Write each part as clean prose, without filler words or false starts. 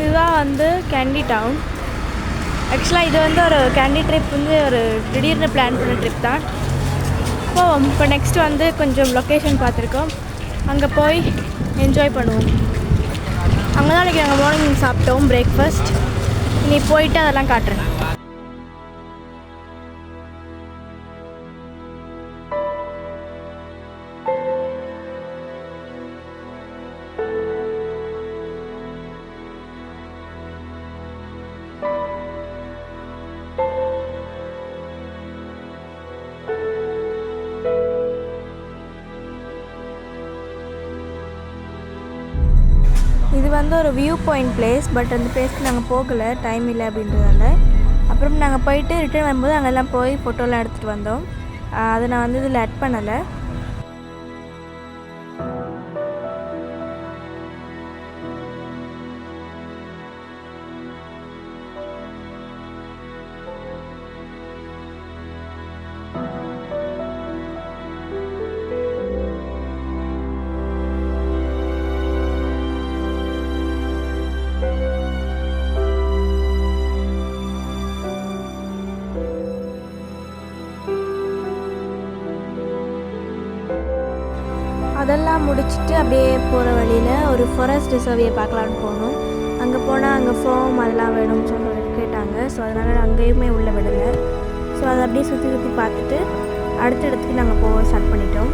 இதுதான் வந்து candy down. ஆக்சுவலாக இது வந்து ஒரு கேண்டி ட்ரிப் வந்து ஒரு திடீர்னு பிளான் பண்ண ட்ரிப் தான். இப்போ நெக்ஸ்ட் வந்து கொஞ்சம் லொக்கேஷன் பார்த்துருக்கோம், அங்கே போய் என்ஜாய் பண்ணுவோம். அங்கே தான் இன்றைக்கி நாங்கள் மார்னிங் சாப்பிட்டோம் பிரேக்ஃபாஸ்ட். இனி போயிட்டு அதெல்லாம் காட்டுறேன். இது வந்து ஒரு வியூ பாயிண்ட் பிளேஸ். பட் அந்த பிளேஸ்க்கு நாங்கள் போகலை, டைம் இல்லை அப்படின்றதால. அப்புறம் நாங்கள் போயிட்டு ரிட்டர்ன் வரும்போது அங்கெல்லாம் போய் ஃபோட்டோலாம் எடுத்துகிட்டு வந்தோம். அதை நான் வந்து இதில் ஆட் பண்ணலை. அதெல்லாம் முடிச்சுட்டு அப்படியே போகிற வழியில் ஒரு ஃபாரஸ்ட் ரிசர்வியை பார்க்கலான்னு போனோம். அங்கே போனால் அங்கே ஃபார்ம் அதெல்லாம் வேணும்னு சொல்லி கேட்டாங்க. ஸோ அதனால் அங்கேயுமே உள்ளே விடலை. ஸோ அதை அப்படியே சுற்றி சுற்றி பார்த்துட்டு அடுத்த இடத்துக்கு நாங்கள் போக ஸ்டார்ட் பண்ணிட்டோம்.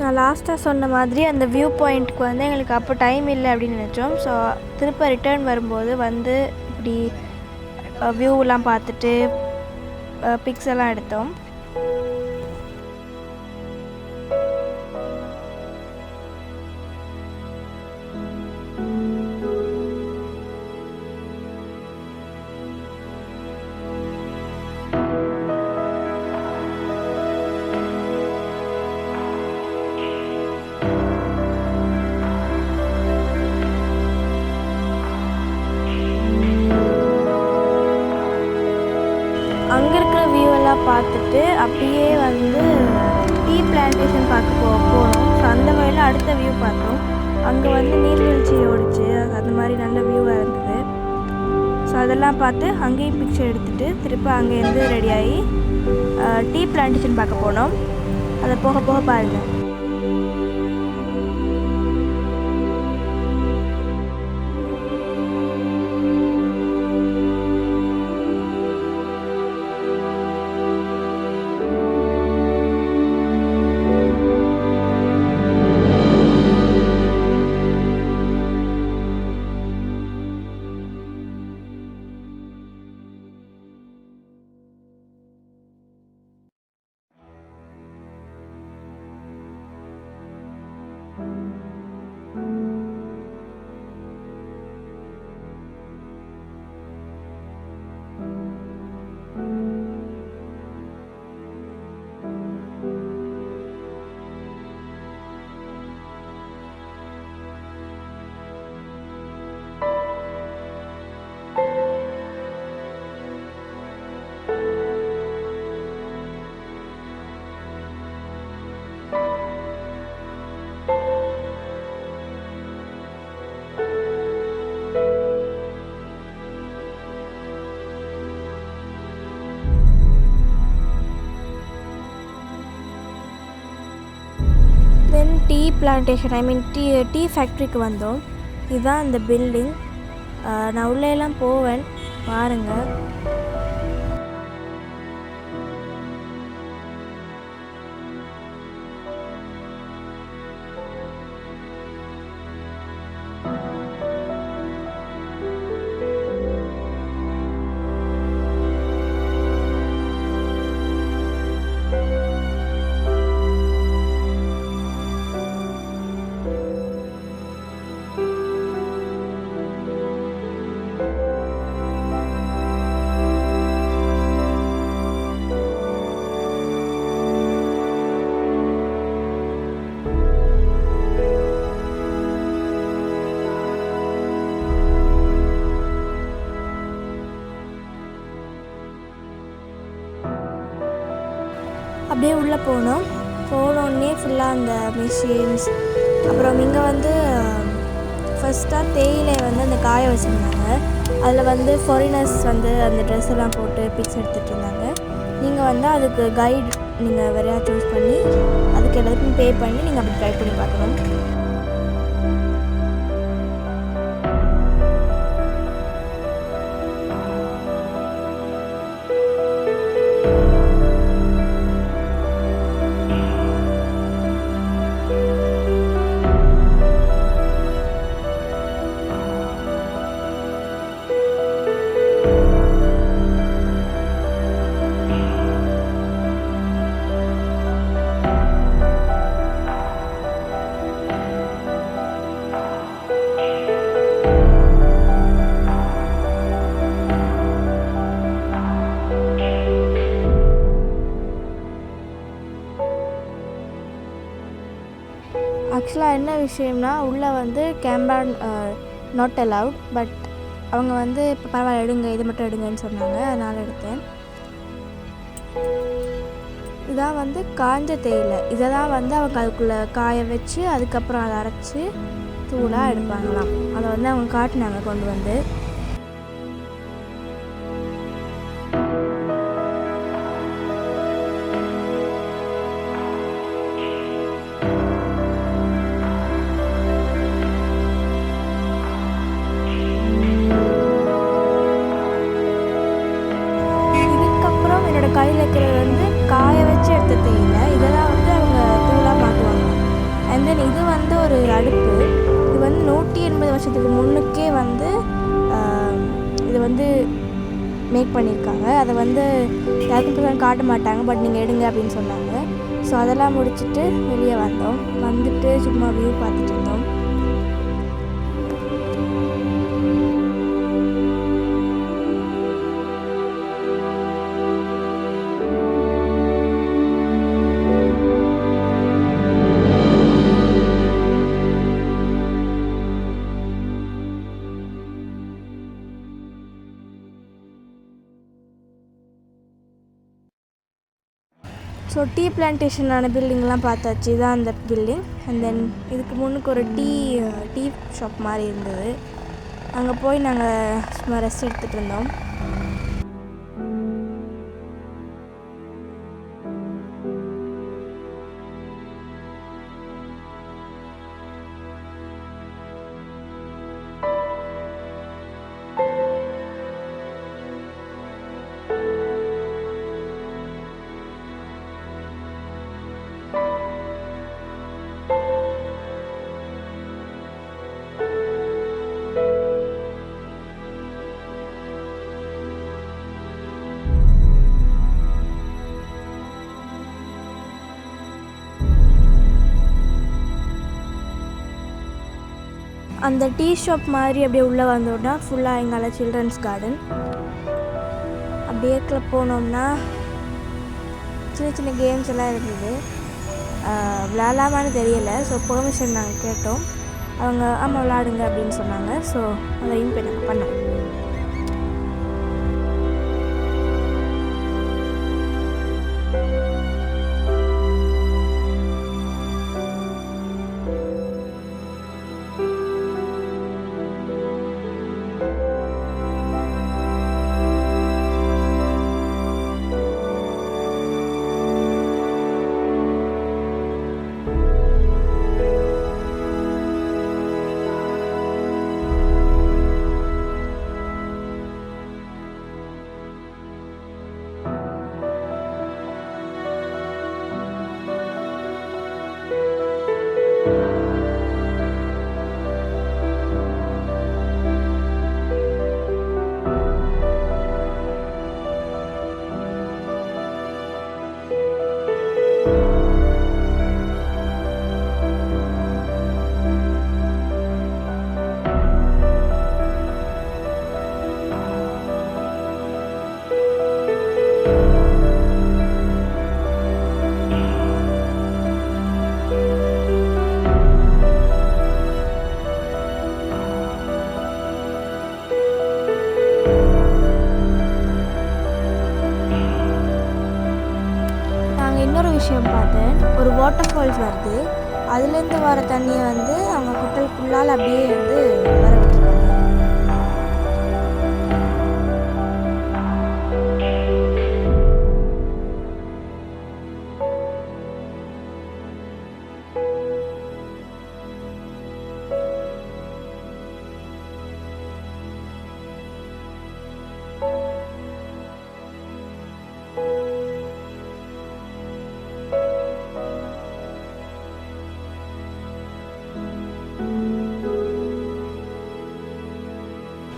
நான் லாஸ்ட்டாக சொன்ன மாதிரி அந்த வியூ பாயிண்ட்டுக்கு வந்து எங்களுக்கு அப்போ டைம் இல்லை அப்படின்னு நினச்சோம். ஸோ திருப்ப ரிட்டர்ன் வரும்போது வந்து இப்படி வியூவெலாம் பார்த்துட்டு பிக்ஸ் எல்லாம் எடுத்தோம். அங்கே இருக்கிற வியூவெல்லாம் பார்த்துட்டு அப்படியே வந்து டீ பிளான்டேஷன் பார்க்க போனோம். ஸோ அந்த வழியில் அடுத்த வியூ பார்த்தோம். அங்கே வந்து நீர்வீழ்ச்சி ஓடிச்சு, அந்த மாதிரி நல்ல வியூவாக இருந்தது. ஸோ அதெல்லாம் பார்த்து அங்கேயும் பிக்சர் எடுத்துகிட்டு திருப்ப அங்கேருந்து ரெடியாகி டீ பிளான்டேஷன் பார்க்க போனோம். அதை போக போக பாருங்கள். தென் டீ பிளான்டேஷன் டீ ஃபேக்ட்ரிக்கு வந்தோம். இதுதான் இந்த பில்டிங். நான் உள்ளேலாம் போவேன், பாருங்கள். அப்படியே உள்ளே போனோடனே ஃபுல்லாக அந்த மிஷின்ஸ், அப்புறம் இங்கே வந்து ஃபஸ்ட்டாக தேயிலை வந்து அந்த காய வச்சுருந்தாங்க. அதில் ஃபாரினர்ஸ் அந்த ட்ரெஸ் எல்லாம் போட்டு பிக்ஸ் எடுத்துகிட்டு இருந்தாங்க. நீங்கள் அதுக்கு கைடு நீங்கள் வேறையா சூஸ் பண்ணி அதுக்கு எல்லாத்துக்கும் பே பண்ணி நீங்கள் அப்படி ட்ரை பண்ணி பார்க்கணும். ஆக்சுவலாக என்ன விஷயம்னா, உள்ளே கேமரா நாட் அலவுட். பட் அவங்க இப்போ பரவாயில்ல எடுங்க, இது மட்டும் எடுங்கன்னு சொன்னாங்க. அதனால் எடுத்தேன். இதான் காஞ்ச தேயிலை. இதை தான் அவங்க அதுக்குள்ளே காய வச்சு அதுக்கப்புறம் அதை அரைச்சி தூளாக எடுப்பாங்களாம். அதை அவங்க காட்டினாங்க கொண்டு வந்து. கையில் இருக்கிறது காய வச்சு எடுத்த தேயிலை. இதெல்லாம் அவங்க தூளாக மாட்டுவாங்க. அண்ட் தென் இது ஒரு அடுப்பு. இது 180 வருஷத்துக்கு முன்னுக்கே இது மேக் பண்ணியிருக்காங்க. அதை யாருக்கும் காட்ட மாட்டாங்க. பட் நீங்கள் எடுங்க அப்படின்னு சொன்னாங்க. ஸோ அதெல்லாம் முடிச்சுட்டு வெளியே வந்துட்டு சும்மா வியூ பார்த்துட்டு இருந்தோம். ஸோ டீ பிளான்டேஷனான பில்டிங்லாம் பார்த்தாச்சு. இதுதான் அந்த பில்டிங். அண்ட் தென் இதுக்கு முன்னுக்கு ஒரு டீ ஷாப் மாதிரி இருந்தது. அங்கே போய் நாங்கள் சும்மா ரெஸ்ட் எடுத்துகிட்டு இருந்தோம். அந்த டீ ஷாப் மாதிரி அப்படியே உள்ளே வந்தோம்னா ஃபுல்லாக எங்கால சில்ட்ரன்ஸ் கார்டன். அப்படியே போனோம்னா சின்ன சின்ன கேம்ஸ் எல்லாம் இருந்தது. விளையாடலாமான்னு தெரியலை. ஸோ பெர்மிஷன் நாங்கள் கேட்டோம். அவங்க ஆமாம் விளையாடுங்க அப்படின்னு சொன்னாங்க. ஸோ அதையும் போய் நாங்கள் பண்ணோம். இன்னொரு விஷயம் பார்த்தேன், ஒரு வாட்டர் ஃபால்ஸ் வருது. அதுலேருந்து வர தண்ணியை வந்து அவங்க ஹோட்டலுக்குள்ளால் அப்படியே வந்து வர விட்டுருக்காங்க.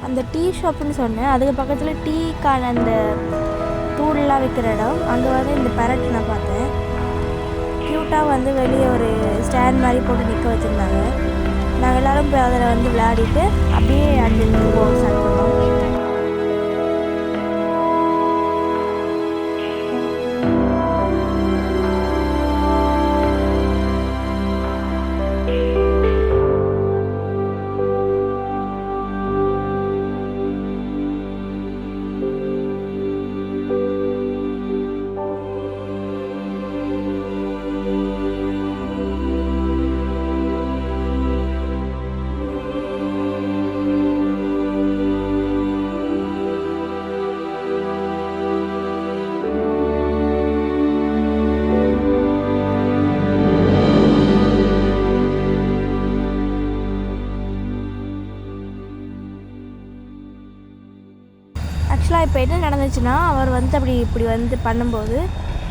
அந்த டீ ஷாப்புன்னு சொன்னேன், அதுக்கு பக்கத்தில் டீக்கான அந்த தூள்லாம் விற்கிற இடம். அங்கே வந்து இந்த பேரட் நான் பார்த்தேன். க்யூட்டாக வந்து வெளியே ஒரு ஸ்டாண்ட் மாதிரி போட்டு நிற்க வச்சுருந்தாங்க. நாங்கள் எல்லோரும் போய் அதில் வந்து விளையாடிட்டு அப்படியே அங்கிருந்து போக ஸ்டார்ட் பண்ணோம். ஆக்சுவலாக இப்போ என்ன நடந்துச்சுன்னா, அவர் வந்து இப்படி வந்து பண்ணும்போது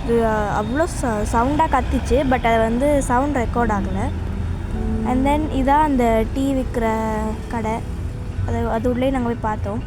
இது அவ்வளோ சவுண்டாக கத்திச்சு. பட் அது வந்து சவுண்ட் ரெக்கார்ட் ஆகலை. அண்ட் தென் இதான் அந்த டீ விற்கிற கடை. அது உள்ளே நாங்கள் போய் பார்த்தோம்.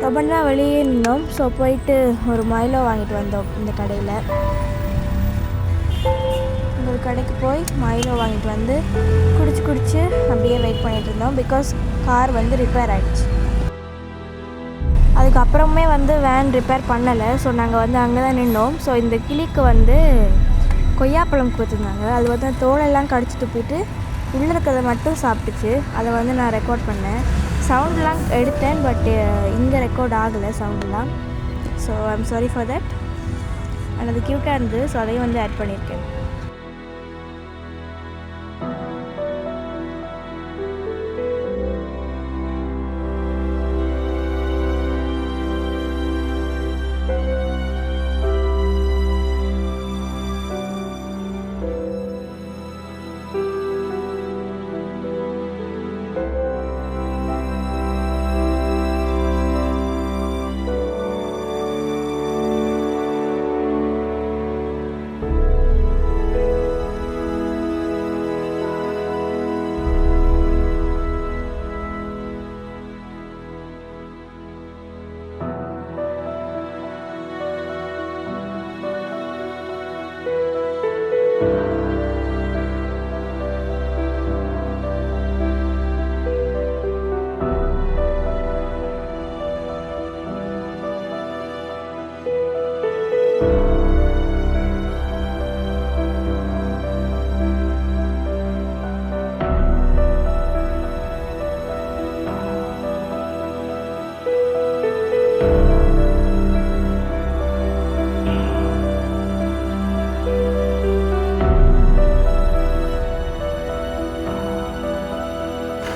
ரொம்ப நேரம் வெளியே நின்றோம். ஸோ போயிட்டு ஒரு மைலோ வாங்கிட்டு வந்தோம் இந்த கடையில். ஒரு கடைக்கு போய் மைலோ வாங்கிட்டு வந்து குடிச்சு அப்படியே வெயிட் பண்ணிகிட்டு இருந்தோம். பிகாஸ் கார் வந்து ரிப்பேர் ஆகிடுச்சு. அதுக்கப்புறமே வந்து வேன் ரிப்பேர் பண்ணலை. ஸோ நாங்கள் வந்து அங்கே தான் நின்றோம். ஸோ இந்த கிளிக்கு வந்து கொய்யாப்பழம் கொடுத்துருந்தாங்க. அது வந்து தோலெல்லாம் கடிச்சிட்டு போயிட்டு உள்ளே இருக்கிறத மட்டும் சாப்பிட்டுச்சு. அதை வந்து நான் ரெக்கார்ட் பண்ணேன். சவுண்ட்லாம் எடுத்தேன். பட் இங்கே ரெக்கார்ட் ஆகலை சவுண்ட்லாம். So I'm sorry for that. And அது க்யூட்டாக இருந்தது. ஸோ அதையும் வந்து ஆட் பண்ணியிருக்கேன்.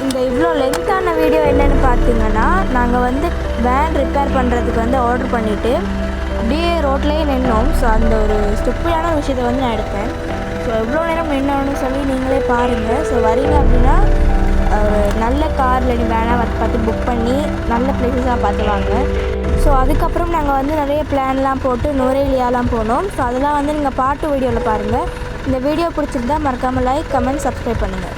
இந்த இவ்வளோ லென்த்தான வீடியோ என்னென்னு பார்த்தீங்கன்னா, நாங்கள் வந்து வேன் ரிப்பேர் பண்ணுறதுக்கு வந்து ஆர்டர் பண்ணிவிட்டு அப்படியே ரோட்லேயே நின்னோம். ஸோ அந்த ஒரு ஸ்டூப்பிடான விஷயத்தை வந்து நான் எடுத்தேன். ஸோ எவ்வளோ நேரம் நின்னோன்னு சொல்லி நீங்களே பாருங்கள். ஸோ வரீங்க அப்படின்னா நல்ல காரில் நீ வேணால் பார்த்து புக் பண்ணி நல்ல பிளேஸஸாக பார்த்து வாங்க. ஸோ அதுக்கப்புறம் நாங்கள் வந்து நிறைய பிளான்லாம் போட்டு நுரைலியாலாம் போனோம். ஸோ அதெல்லாம் வந்து நீங்கள் பார்ட் 2 வீடியோவில் பாருங்கள். இந்த வீடியோ பிடிச்சிருந்தா மறக்காமல் லைக், கமெண்ட், சப்ஸ்கிரைப் பண்ணுங்கள்.